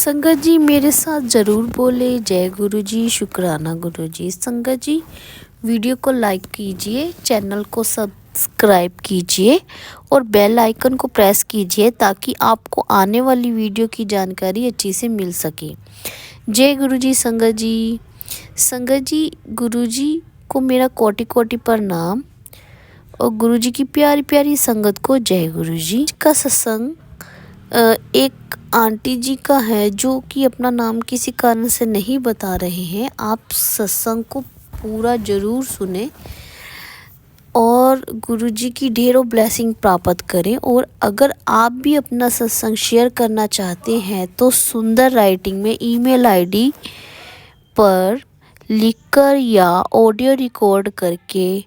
संगत जी मेरे साथ ज़रूर बोले जय गुरु जी, शुक्राना गुरु जी। संगत जी वीडियो को लाइक कीजिए, चैनल को सब्सक्राइब कीजिए और बेल आइकन को प्रेस कीजिए ताकि आपको आने वाली वीडियो की जानकारी अच्छी से मिल सके। जय गुरु जी संगत जी। संगत जी गुरु जी को मेरा कोटि कोटि प्रणाम और गुरु जी की प्यारी प्यारी संगत को जय गुरु जी। का सत्संग एक आंटी जी का है जो कि अपना नाम किसी कारण से नहीं बता रहे हैं। आप सत्संग को पूरा ज़रूर सुने और गुरु जी की ढेरों ब्लेसिंग प्राप्त करें। और अगर आप भी अपना सत्संग शेयर करना चाहते हैं तो सुंदर राइटिंग में ईमेल आईडी पर लिखकर या ऑडियो रिकॉर्ड करके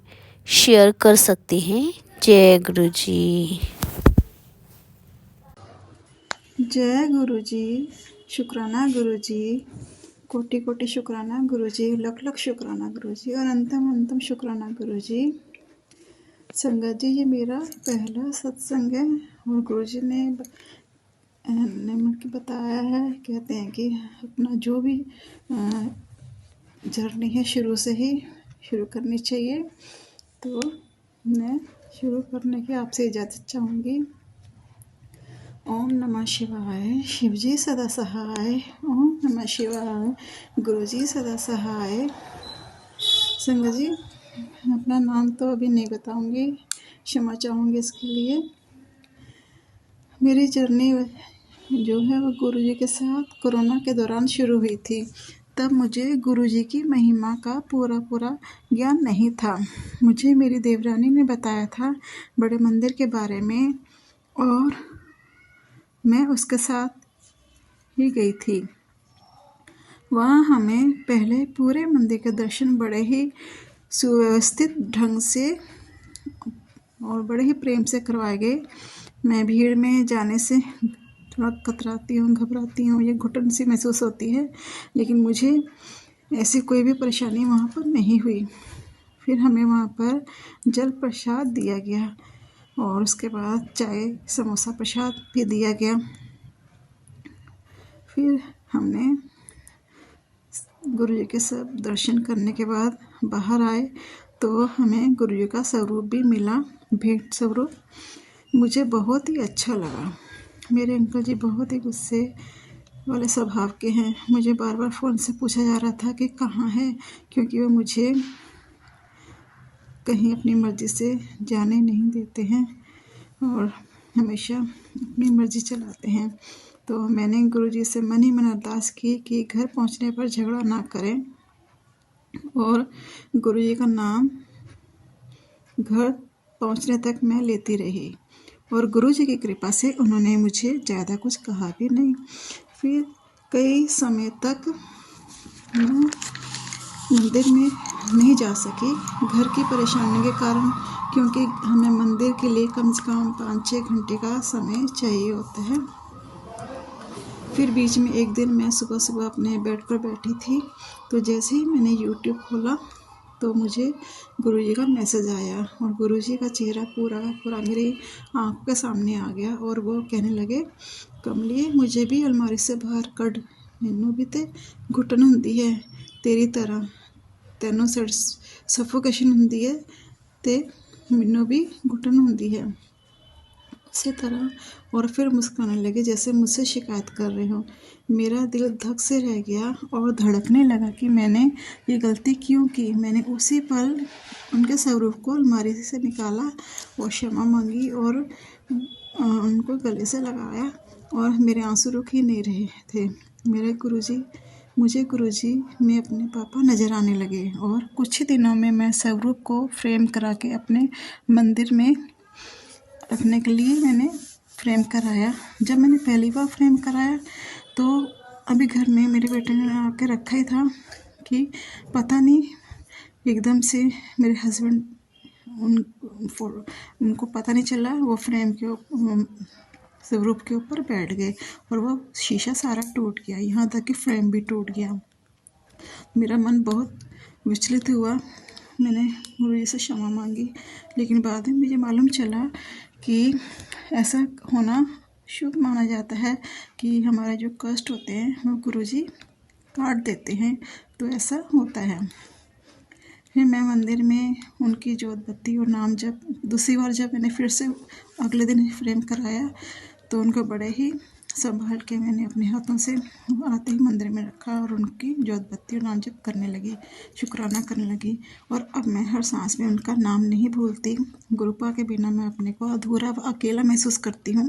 शेयर कर सकते हैं। जय गुरु जी। जय गुरु जी, शुक्राना गुरु जी, कोटि कोटि शुक्राना गुरु जी, लख लख शुक्राना गुरु जी और अंतम शुक्राना गुरु जी। संगत जी ये मेरा पहला सत्संग है और गुरु जी ने मुझे बताया है, कहते हैं कि अपना जो भी जर्नी है शुरू से ही शुरू करनी चाहिए। तो मैं शुरू करने की आपसे इजाज़त चाहूँगी। ओम नमः शिवाय, शिवजी सदा सहाय। ओम नमः शिवाय, गुरुजी सदा सहाय। संगत जी अपना नाम तो अभी नहीं बताऊंगी, क्षमा चाहूँगी इसके लिए। मेरी जर्नी जो है वो गुरुजी के साथ कोरोना के दौरान शुरू हुई थी। तब मुझे गुरुजी की महिमा का पूरा ज्ञान नहीं था। मुझे मेरी देवरानी ने बताया था बड़े मंदिर के बारे में और मैं उसके साथ ही गई थी। वहाँ हमें पहले पूरे मंदिर के दर्शन बड़े ही सुव्यवस्थित ढंग से और बड़े ही प्रेम से करवाए गए। मैं भीड़ में जाने से थोड़ा कतराती हूँ, घबराती हूँ, ये घुटन सी महसूस होती है, लेकिन मुझे ऐसी कोई भी परेशानी वहाँ पर नहीं हुई। फिर हमें वहाँ पर जल प्रसाद दिया गया और उसके बाद चाय समोसा प्रसाद भी दिया गया। फिर हमने गुरु जी के सब दर्शन करने के बाद बाहर आए तो हमें गुरु जी का स्वरूप भी मिला, भेंट स्वरूप। मुझे बहुत ही अच्छा लगा। मेरे अंकल जी बहुत ही गुस्से वाले स्वभाव के हैं। मुझे बार बार फ़ोन से पूछा जा रहा था कि कहाँ है, क्योंकि वो मुझे कहीं अपनी मर्ज़ी से जाने नहीं देते हैं और हमेशा अपनी मर्ज़ी चलाते हैं। तो मैंने गुरुजी से मन ही मन अरदास की कि घर पहुंचने पर झगड़ा ना करें और गुरुजी का नाम घर पहुंचने तक मैं लेती रही और गुरुजी की कृपा से उन्होंने मुझे ज़्यादा कुछ कहा भी नहीं। फिर कई समय तक मैं मंदिर में नहीं जा सकी घर की परेशानी के कारण, क्योंकि हमें मंदिर के लिए कम से कम 5-6 घंटे का समय चाहिए होता है। फिर बीच में एक दिन मैं सुबह अपने बेड पर बैठी थी तो जैसे ही मैंने यूट्यूब खोला तो मुझे गुरुजी का मैसेज आया और गुरुजी का चेहरा पूरा मेरी आँख के सामने आ गया और वो कहने लगे, कमली मुझे भी अलमारी से बाहर कढ़, मैनू भी ते घुटन हुंदी है तेरी तरह, तैनों सफोकेशन हुंदी है ते मैनू भी घुटन हुंदी है उसी तरह। और फिर मुस्कुराने लगे जैसे मुझसे शिकायत कर रहे हो। मेरा दिल धक से रह गया और धड़कने लगा कि मैंने ये गलती क्यों की। मैंने उसी पल उनके स्वरूप को अलमारी से निकाला और क्षमा मांगी और उनको गले से लगाया और मेरे आंसू रुक ही नहीं रहे थे। मुझे गुरुजी में अपने पापा नज़र आने लगे और कुछ ही दिनों में मैं स्वरूप को फ्रेम करा के अपने मंदिर में रखने के लिए मैंने फ्रेम कराया। जब मैंने पहली बार फ्रेम कराया तो अभी घर में मेरे बेटे ने आके रखा ही था कि पता नहीं एकदम से मेरे हस्बैंड उनको पता नहीं चला, वो फ्रेम के स्वरूप के ऊपर बैठ गए और वो शीशा सारा टूट गया, यहाँ तक कि फ्रेम भी टूट गया। मेरा मन बहुत विचलित हुआ। मैंने गुरुजी से क्षमा मांगी, लेकिन बाद में मुझे मालूम चला कि ऐसा होना शुभ माना जाता है कि हमारे जो कष्ट होते हैं वो गुरुजी काट देते हैं, तो ऐसा होता है। फिर मैं मंदिर में उनकी जोत बत्ती और नाम जब दूसरी बार जब मैंने फिर से अगले दिन फ्रेम कराया तो उनको बड़े ही संभाल के मैंने अपने हाथों से आते ही मंदिर में रखा और उनकी जोत बत्ती और नाम जप करने लगी, शुक्राना करने लगी। और अब मैं हर सांस में उनका नाम नहीं भूलती। गुरुपा के बिना मैं अपने को अधूरा व अकेला महसूस करती हूँ।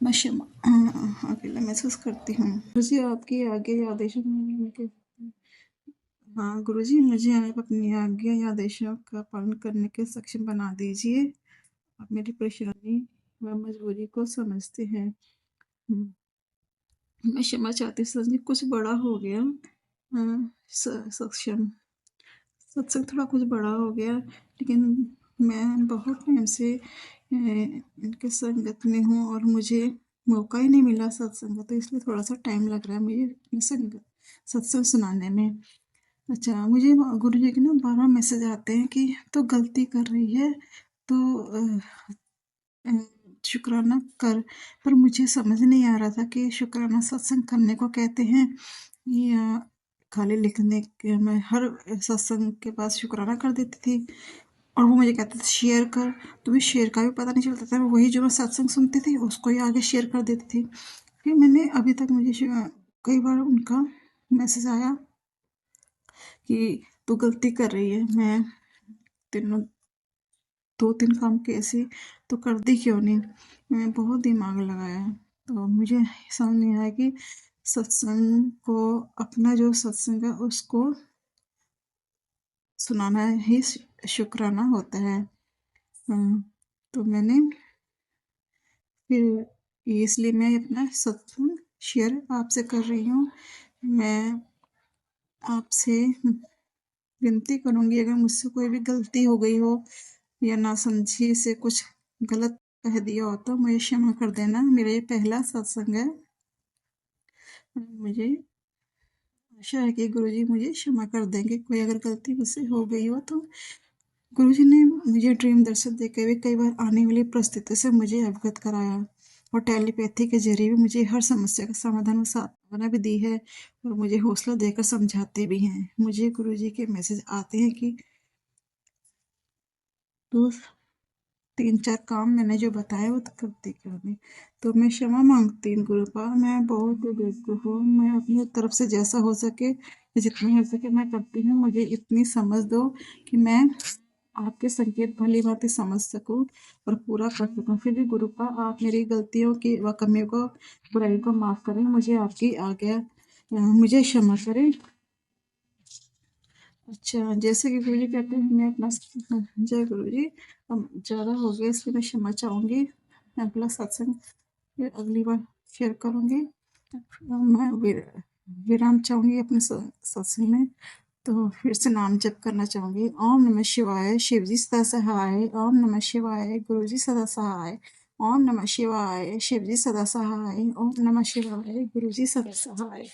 मैं अकेला महसूस करती हूँ। गुरुजी आपकी आज्ञा या आदेशों में हाँ गुरुजी, मुझे आप अपनी आज्ञा या आदेशों का पालन करने के सक्षम बना दीजिए। आप मेरी परेशानी व मजबूरी को समझते हैं। मैं क्षमा चाहती हूँ सर जी, कुछ बड़ा हो गया। सक्षम सत्संग थोड़ा कुछ बड़ा हो गया, लेकिन मैं बहुत टाइम से इनके संगत में हूँ और मुझे मौका ही नहीं मिला सत्संग का, तो इसलिए थोड़ा सा टाइम लग रहा है मुझे सत्संग सुनाने में। अच्छा, मुझे गुरु जी के ना 12 मैसेज आते हैं कि तो गलती कर रही है तो शुक्राना कर, पर मुझे समझ नहीं आ रहा था कि शुक्राना सत्संग करने को कहते हैं या खाली लिखने के। मैं हर सत्संग के बाद शुक्राना कर देती थी और वो मुझे कहते थे शेयर कर, तो मुझे शेयर का भी पता नहीं चलता था। वही जो मैं सत्संग सुनती थी उसको ही आगे शेयर कर देती थी। फिर मैंने अभी तक मुझे कई बार उनका मैसेज आया कि तू गलती कर रही है, मैं तीनों 2-3 काम कैसे तो कर दी क्यों नहीं। मैं बहुत दिमाग लगाया तो मुझे समझ नहीं आया कि सत्संग को अपना जो सत्संग है उसको सुनाना ही शुक्राना होता है। तो मैंने फिर इसलिए मैं अपना सत्संग शेयर आपसे कर रही हूँ। मैं आपसे विनती करूँगी, अगर मुझसे कोई भी गलती हो गई हो या नासमझी से कुछ गलत कह दिया हो तो मुझे क्षमा कर देना। मेरा ये पहला सत्संग है। मुझे आशा है कि गुरुजी मुझे क्षमा कर देंगे, कोई अगर गलती मुझसे हो गई हो तो। गुरुजी ने मुझे ड्रीम दर्शन देकर हुए कई बार आने वाली परिस्थिति से मुझे अवगत कराया और टेलीपैथी के जरिए भी मुझे हर समस्या का समाधान और सांत्वना भी दी है और मुझे हौसला देकर समझाते भी हैं। मुझे गुरुजी के मैसेज आते हैं कि तो 3-4 काम मैंने जो बताए वो तो करती क्यों नहीं। तो मैं क्षमा मांगती हूँ गुरुपा, मैं बहुत बेवकूफ़ हूँ। मैं अपनी तरफ से जैसा हो सके जितना हो सके मैं करती हूँ। मुझे इतनी समझ दो कि मैं आपके संकेत भली भांति समझ सकूं और पूरा कर सकूं। फिर भी गुरुपा आप मेरी गलतियों की व कमियों को बुराई को माफ़ करें। मुझे आपकी आज्ञा मुझे क्षमा करें। अच्छा, जैसे कि गुरुजी कहते हैं मैं अपना जय गुरुजी, अब ज़्यादा हो गया इसलिए मैं क्षमा चाहूँगी। मैं अपना सत्संग फिर अगली बार शेयर करूँगी। मैं विराम चाहूँगी अपने सत्संग में, तो फिर से नाम जप करना चाहूँगी। ओम नमः शिवाय, शिवजी सदा सहाय। ओम नमः शिवाय, गुरुजी सदा सहाय। ओम नमः शिवाय, शिवजी सदा सहाय। ओम नमः शिवाय, गुरुजी सदा सहाय।